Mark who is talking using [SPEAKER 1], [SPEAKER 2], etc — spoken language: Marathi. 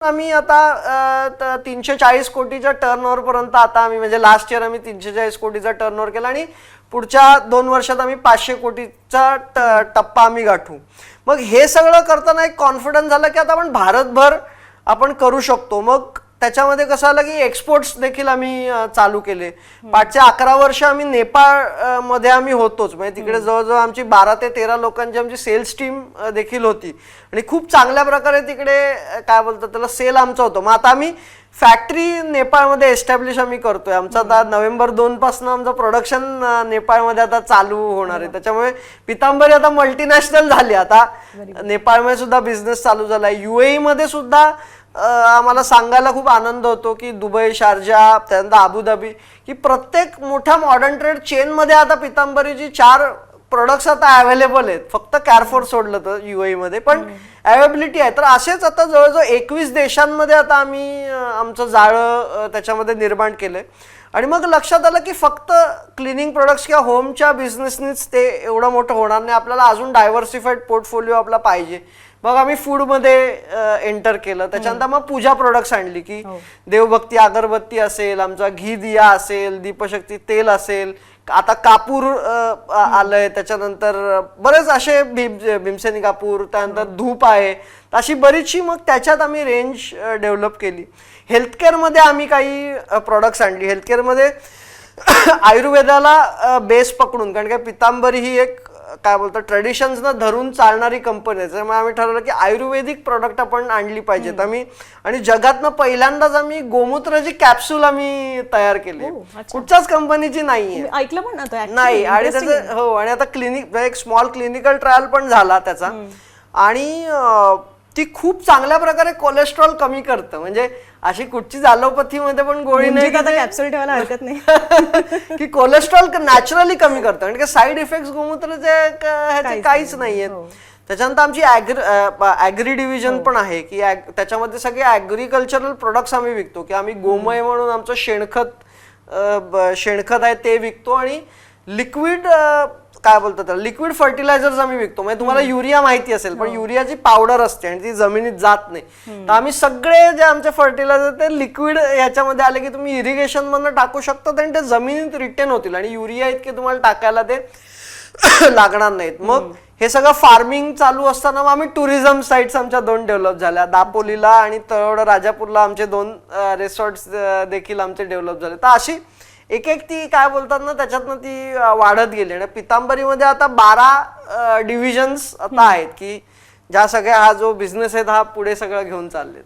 [SPEAKER 1] आम्ही आता 340 कोटीच्या टर्नओव्हर पर्यंत आता आम्ही म्हणजे लास्ट इयर आम्ही 340 कोटीचा टर्नओव्हर केला आणि पुढच्या 2 वर्षात आम्ही 500 कोटीचा टप्पा आम्ही गाठू. मग हे सगळं करताना एक कॉन्फिडन्स झाला की आता आपण भारतभर आपण करू शकतो. मग त्याच्यामध्ये कसं आलं की एक्सपोर्ट्स देखील आम्ही चालू केले. पाठच्या 11 वर्ष आम्ही नेपाळ मध्ये आम्ही होतोच, म्हणजे तिकडे जवळजवळ आमची 12 ते 13 लोकांची आमची सेल्स टीम देखील होती आणि खूप चांगल्या प्रकारे तिकडे काय बोलतात त्याला सेल आमचा होतो. मग आता आम्ही फॅक्टरी नेपाळमध्ये एस्टॅब्लिश आम्ही करतोय. आमचा आता नोव्हेंबर 2 पासून आमचं प्रोडक्शन नेपाळमध्ये आता चालू होणार आहे. त्याच्यामुळे पितांबरी आता मल्टीनॅशनल झाली. आता नेपाळमध्ये सुद्धा बिझनेस चालू झाला. UAE मध्ये सुद्धा आम्हाला सांगायला खूप आनंद होतो की दुबई, शारजा, त्यानंतर अबुधाबी की प्रत्येक मोठ्या मॉडर्न ट्रेड चेन मध्ये आता पितांबरीची 4 प्रोडक्ट्स आता अवेलेबल आहेत. फक्त कॅरफोर सोडलं तर UAE मध्ये पण अवेलेबिलिटी आहे. तर असेच आता जवळजवळ 21 देशांमध्ये आता आम्ही आमचं जाळं त्याच्यामध्ये निर्माण केलंय. आणि मग लक्षात आलं की फक्त क्लिनिंग प्रोडक्ट्स किंवा होमच्या बिझनेसनीच ते एवढं मोठं होणार नाही, आपल्याला अजून डायव्हर्सिफाईड पोर्टफोलिओ आपला पाहिजे. मग आम्ही फूडमध्ये एंटर केलं. त्याच्यानंतर मग पूजा प्रोडक्ट्स आणली की देवभक्ती अगरबत्ती असेल, आमचा घी दिया असेल, दीपशक्ती तेल असेल, आता कापूर आलंय, त्याच्यानंतर बरेच असे भीमसेनी कापूर, त्यानंतर धूप आहे, अशी बरीचशी मग त्याच्यात आम्ही रेंज डेव्हलप केली. हेल्थकेअरमध्ये आम्ही काही प्रोडक्ट्स आणली. हेल्थकेअरमध्ये आयुर्वेदाला बेस पकडून, कारण काय पितांबरी ही एक काय बोलतात ट्रेडिशन्स ना धरून चालणारी कंपनी आहे. त्यामुळे आम्ही ठरवलं की आयुर्वेदिक प्रोडक्ट आपण आणली पाहिजेत आम्ही. आणि जगातनं पहिल्यांदाच आम्ही गोमूत्राची कॅप्सूल आम्ही तयार केली, कुठच्याच कंपनीची नाहीये,
[SPEAKER 2] ऐकलं पण
[SPEAKER 1] नाही. आणि त्याचं हो, आणि आता क्लिनिक एक स्मॉल क्लिनिकल ट्रायल पण झाला त्याचा. आणि ती खूप चांगल्या प्रकारे कोलेस्ट्रॉल कमी करतं. म्हणजे अशी कुठचीच ॲलोपॅथीमध्ये पण गोळी नाही
[SPEAKER 2] कॅप्सूल ठेवायला हरकत नाही
[SPEAKER 1] की कोलेस्ट्रॉल नॅचरली कमी करतं. म्हणजे साईड इफेक्ट गोमूत्राचे ह्याचे काहीच नाहीयेत. त्याच्यानंतर आमची ॲग्री डिव्हिजन पण आहे की त्याच्यामध्ये सगळे ॲग्रिकल्चरल प्रोडक्ट्स आम्ही विकतो. की आम्ही गोमय म्हणून आमचं शेणखत आहे ते विकतो. आणि लिक्विड काय बोलतात लिक्विड फर्टिलायझर्स आम्ही विकतो. म्हणजे तुम्हाला युरिया माहिती असेल, पण युरियाची पावडर असते आणि ती जमिनीत जात नाही. तर आम्ही सगळे जे आमचे फर्टिलायझर ते लिक्विड ह्याच्यामध्ये आले की तुम्ही इरिगेशन मधून टाकू शकता आणि ते जमिनीत रिटेन होतील आणि युरिया इतके तुम्हाला टाकायला ते लागणार नाहीत. मग हे सगळं फार्मिंग चालू असताना मग आम्ही टुरिझम साईट्स आमच्या 2 डेव्हलप झाल्या. दापोलीला आणि तळवड राजापूरला आमचे 2 रिसॉर्ट्स देखील आमचे डेव्हलप झाले. तर अशी एक ती काय बोलतात ना त्याच्यातनं ती वाढत गेली. आणि पितांबरीमध्ये आता 12 डिव्हिजन्स आता आहेत की ज्या सगळ्या हा जो बिझनेस आहे हा पुढे सगळं घेऊन चाललेत.